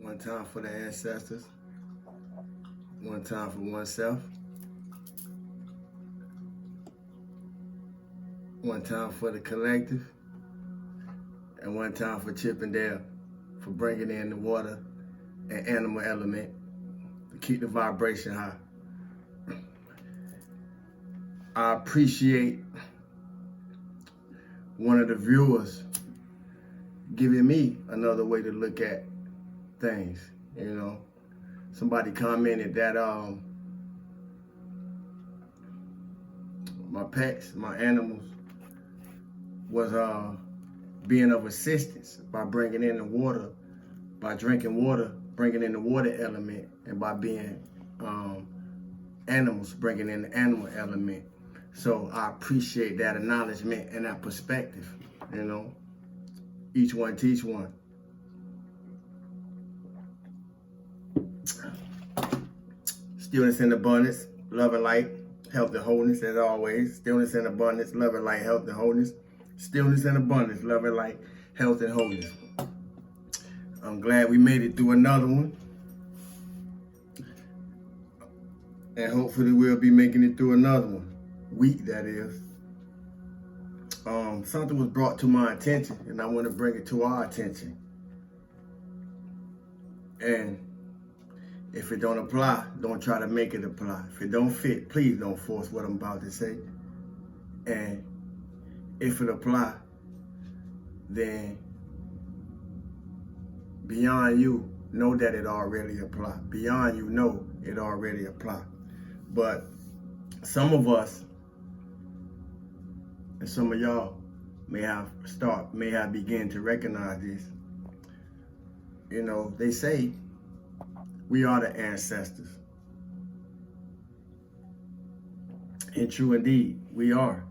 One time for the ancestors, one time for oneself, one time for the collective, and one time for Chip and Dale for bringing in the water and animal element to keep the vibration high. I appreciate one of the viewers giving me another way to look at things. Somebody commented that my pets, my animals, was being of assistance by bringing in the water, by drinking water, bringing in the water element, and by being animals, bringing in the animal element. So I appreciate that acknowledgement and that perspective. Each one teach one. Stillness in abundance, love and light, health and wholeness as always. Stillness in abundance, love and light, health and wholeness. Stillness in abundance, love and light, health and wholeness. I'm glad we made it through another one. And hopefully we'll be making it through another one. Week, that is. Something was brought to my attention, and I want to bring it to our attention. And if it don't apply, don't try to make it apply. If it don't fit, please don't force what I'm about to say. And if it apply, then beyond you, know that it already apply. Beyond you, know it already apply. But some of us, and some of y'all may have begun to recognize this. They say we are the ancestors. And true indeed, we are.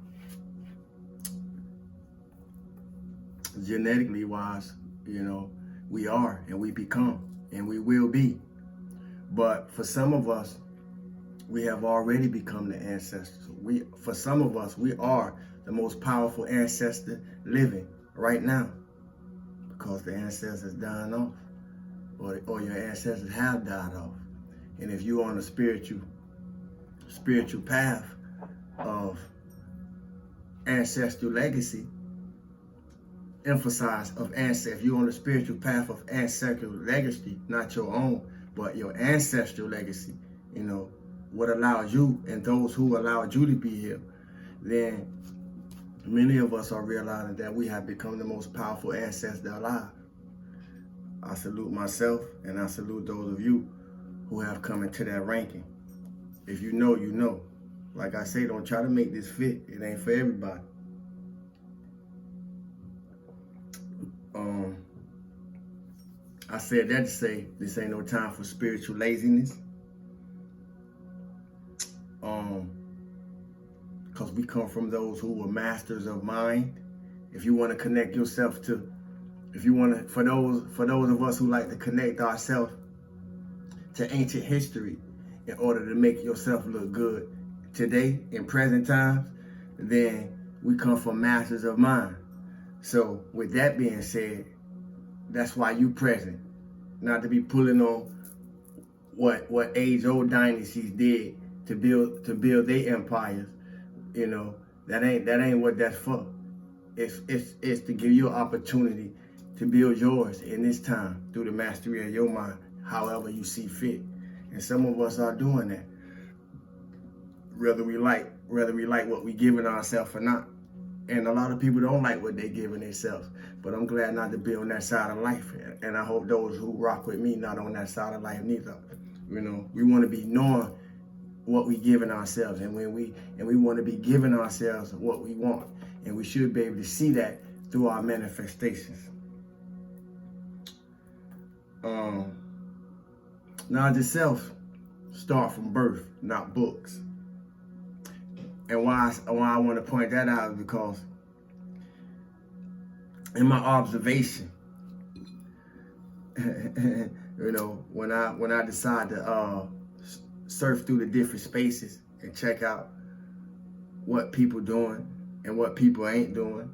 Genetically wise, we are and we become and we will be. But for some of us, we have already become the ancestors. For some of us, we are the most powerful ancestor living right now, because the ancestors dying off, or your ancestors have died off. And if you're on a spiritual path of ancestral legacy, if you're on the spiritual path of ancestral legacy, not your own, but your ancestral legacy, what allows you and those who allowed you to be here, then many of us are realizing that we have become the most powerful ancestor alive. I salute myself, and I salute those of you who have come into that ranking. If you know, you know. Like I say, don't try to make this fit. It ain't for everybody. I said that to say this ain't no time for spiritual laziness. Because we come from those who were masters of mind. If you want to connect yourself to, for those of us who like to connect ourselves to ancient history in order to make yourself look good today in present times, then we come from masters of mind. So with that being said, that's why you present, not to be pulling on what age-old dynasties did to build their empires. That ain't what that's for. It's to give you an opportunity to build yours in this time through the mastery of your mind, however you see fit. And some of us are doing that, whether we like what we giving ourselves or not. And a lot of people don't like what they giving themselves. But I'm glad not to be on that side of life. And I hope those who rock with me not on that side of life neither. We want to be knowing what we giving ourselves, and we want to be giving ourselves what we want. And we should be able to see that through our manifestations. Knowledge itself start from birth, not books. And why I want to point that out is because in my observation, when I decide to surf through the different spaces and check out what people doing and what people ain't doing,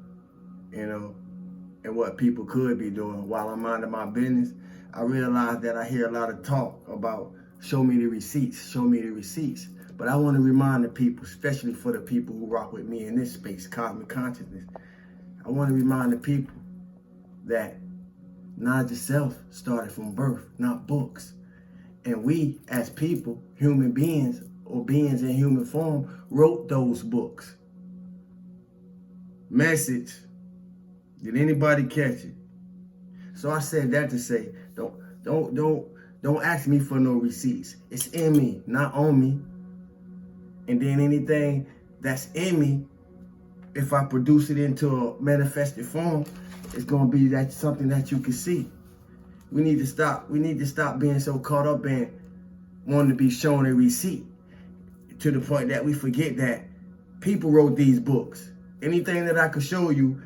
and what people could be doing while I'm minding my business, I realize that I hear a lot of talk about show me the receipts, show me the receipts. But I want to remind the people, especially for the people who rock with me in this space, cosmic consciousness, I want to remind the people that knowledge itself started from birth, not books. And we, as people, human beings, or beings in human form, wrote those books. Message. Did anybody catch it? So I said that to say, don't ask me for no receipts. It's in me, not on me. And then anything that's in me, if I produce it into a manifested form, it's gonna be that something that you can see. We need to stop being so caught up in wanting to be shown a receipt to the point that we forget that people wrote these books. Anything that I could show you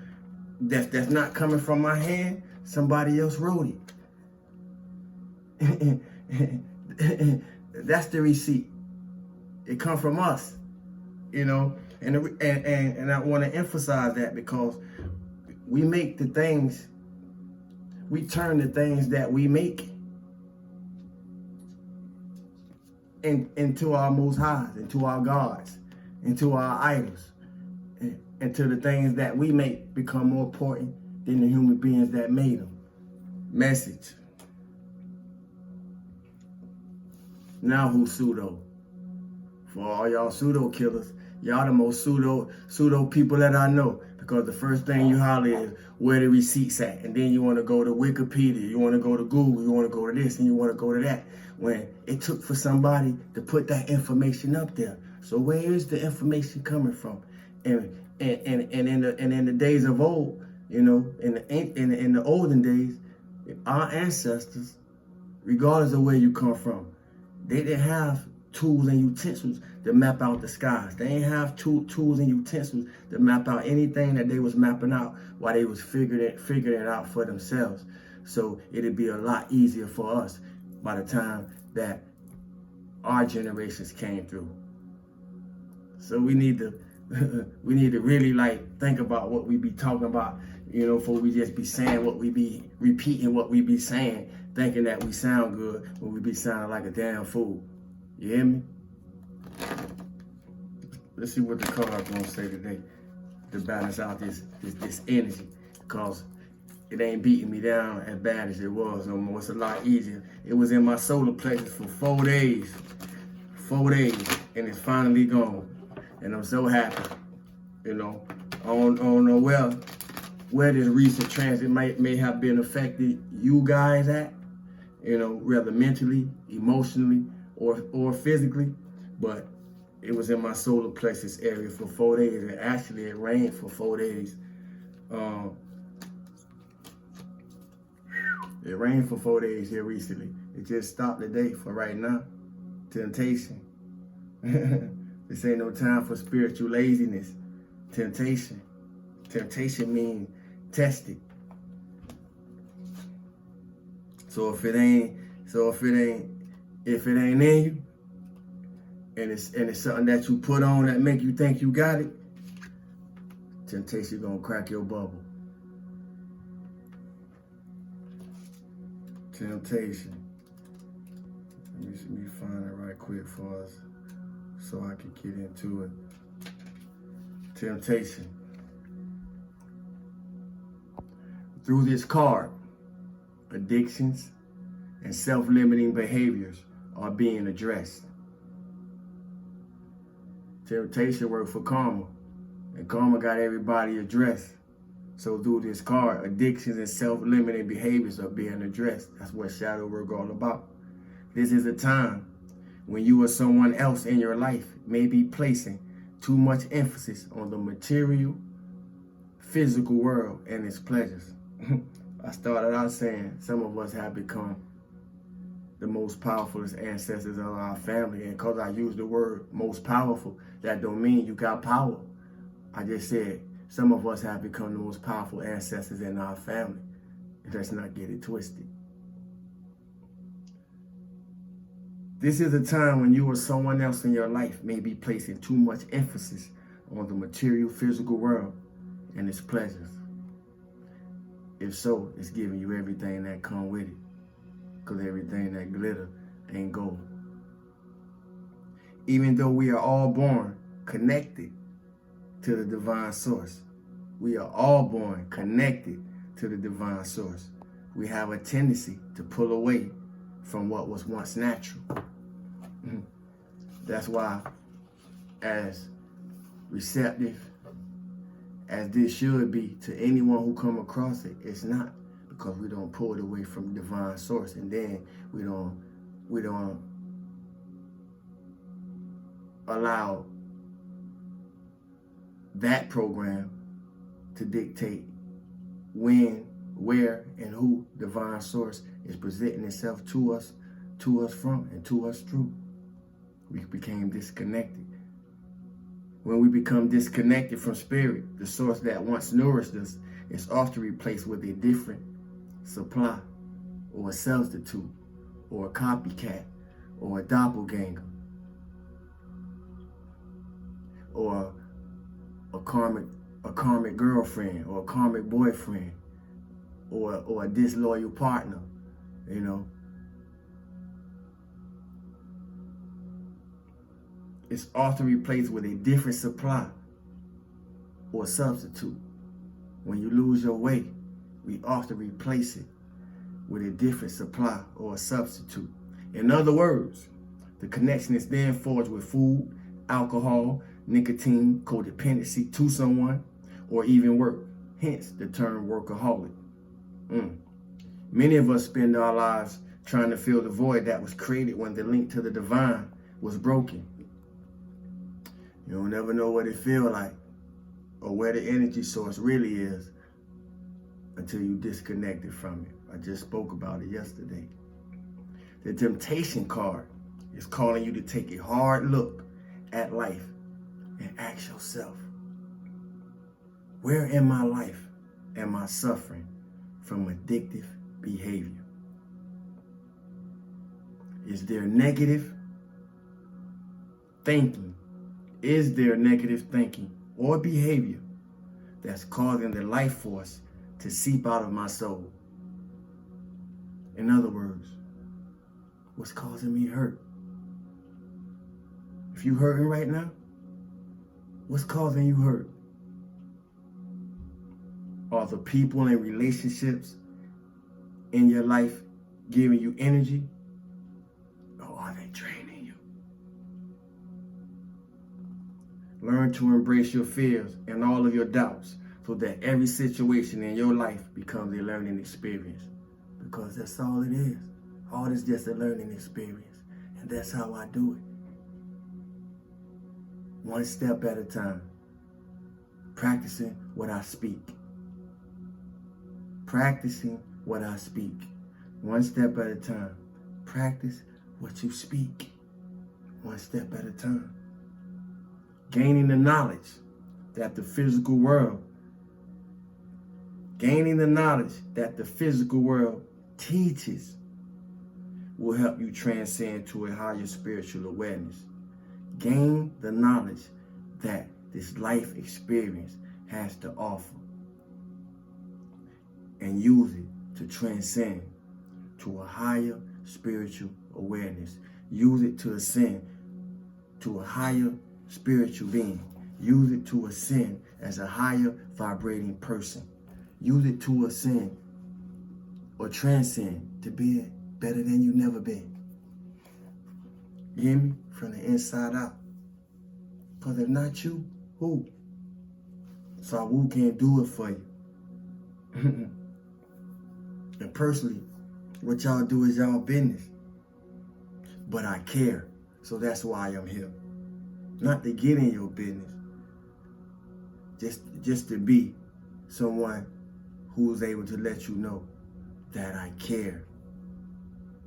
that's not coming from my hand, somebody else wrote it. That's the receipt. It comes from us, you know. And I want to emphasize that because we make the things, we turn the things that we make into our most highs, into our gods, into our idols, into the things that we make become more important than the human beings that made them. Message. Now who's pseudo? For all y'all pseudo killers, y'all the most pseudo people that I know. Because the first thing you holler is where the receipts at. And then you want to go to Wikipedia, you want to go to Google, you want to go to this, and you want to go to that. When it took for somebody to put that information up there. So where is the information coming from? And in the days of old, you know, in the olden days, our ancestors, regardless of where you come from, they didn't have tools and utensils to map out the skies. They didn't have tools and utensils to map out anything that they was mapping out while they was figuring it out for themselves. So it'd be a lot easier for us by the time that our generations came through. So we need to really like think about what we be talking about, you know, before we just be saying what we be repeating what we be saying, thinking that we sound good when we be sounding like a damn fool. You hear me? Let's see what the card's gonna say today to balance out this energy, because it ain't beating me down as bad as it was no more. It's a lot easier. It was in my solar plexus for 4 days, and it's finally gone. And I'm so happy, you know. I don't know where this recent transit may have been affected you guys at, you know, whether mentally, emotionally, or physically, but it was in my solar plexus area for 4 days, and actually it rained for 4 days. It rained for 4 days here recently. It just stopped today for right now. Temptation. This ain't no time for spiritual laziness. Temptation. Temptation means tested. So if it ain't in you, and it's something that you put on that make you think you got it, temptation gonna crack your bubble. Temptation. Let me find it right quick for us so I can get into it. Temptation. Through this card, addictions and self-limiting behaviors are being addressed. Temptation worked for karma, and karma got everybody addressed. So through this card, addictions and self-limiting behaviors are being addressed. That's what shadow work all about. This is a time when you or someone else in your life may be placing too much emphasis on the material, physical world and its pleasures. I started out saying some of us have become the most powerful ancestors of our family. And because I use the word most powerful, that don't mean you got power. I just said some of us have become the most powerful ancestors in our family. Let's not get it twisted. This is a time when you or someone else in your life may be placing too much emphasis on the material, physical world and its pleasures. If so, it's giving you everything that come with it. because everything that glitter ain't gold. Even though we are all born connected to the divine source, we are all born connected to the divine source, we have a tendency to pull away from what was once natural. That's why, as receptive as this should be to anyone who come across it, it's not, because we don't pull it away from the divine source, and then we don't allow that program to dictate when, where, and who divine source is presenting itself to us from, and to us through. We became disconnected. When we become disconnected from spirit, the source that once nourished us is often replaced with a different supply, or a substitute, or a copycat, or a doppelganger, or a karmic girlfriend, or a karmic boyfriend, or a disloyal partner, you know. It's often replaced with a different supply or substitute. When you lose your way, we often replace it with a different supply or a substitute. In other words, the connection is then forged with food, alcohol, nicotine, codependency to someone, or even work. Hence the term workaholic. Many of us spend our lives trying to fill the void that was created when the link to the divine was broken. You don't ever know what it feels like or where the energy source really is until you disconnected from it. I just spoke about it yesterday. The temptation card is calling you to take a hard look at life and ask yourself, where in my life am I suffering from addictive behavior? Is there negative thinking? Is there negative thinking or behavior that's causing the life force to seep out of my soul? In other words, what's causing me hurt? If you're hurting right now, what's causing you hurt? Are the people and relationships in your life giving you energy, or are they draining you? Learn to embrace your fears and all of your doubts so that every situation in your life becomes a learning experience. Because that's all it is. All is just a learning experience. And that's how I do it. One step at a time. Practicing what I speak. Practicing what I speak. One step at a time. Practice what you speak. One step at a time. Gaining the knowledge that the physical world teaches will help you transcend to a higher spiritual awareness. Gain the knowledge that this life experience has to offer and use it to transcend to a higher spiritual awareness. Use it to ascend to a higher spiritual being. Use it to ascend as a higher vibrating person. Use it to ascend or transcend to be better than you've never been. You hear me? From the inside out. Because if not you, who? So who can't do it for you? And personally, what y'all do is y'all business. But I care. So that's why I'm here. Not to get in your business. Just to be someone who's able to let you know that I care,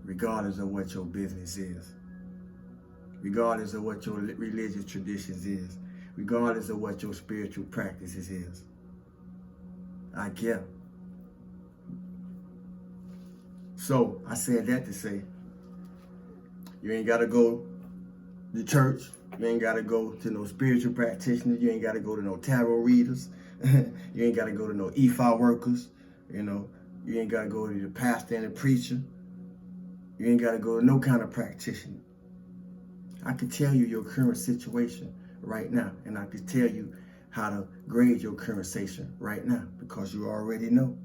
regardless of what your business is, regardless of what your religious traditions is, regardless of what your spiritual practices is. I care. So I said that to say, you ain't got to go to church. You ain't got to go to no spiritual practitioners. You ain't got to go to no tarot readers. You ain't got to go to no EFA workers. You know, you ain't got to go to the pastor and the preacher. You ain't got to go to no kind of practitioner. I can tell you your current situation right now, and I can tell you how to grade your current situation right now, because you already know.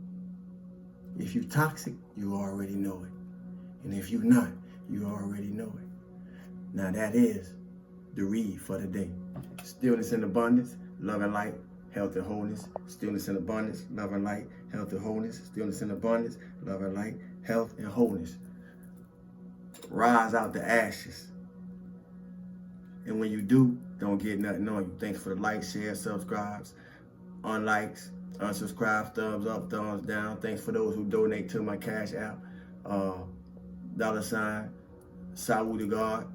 If you're toxic, you already know it. And if you're not, you already know it. Now that is the read for the day. Stillness and abundance, love and light, health and wholeness. Stillness and abundance, love and light, health and wholeness. Stillness and abundance, love and light, health and wholeness. Rise out the ashes. And when you do, don't get nothing on you. Thanks for the likes, shares, subscribes, unlikes, unsubscribe, thumbs up, thumbs down. Thanks for those who donate to my Cash App. $, Sawu to God.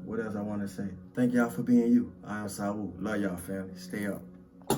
What else I want to say? Thank y'all for being you. I am Sawu. Love y'all, family. Stay up.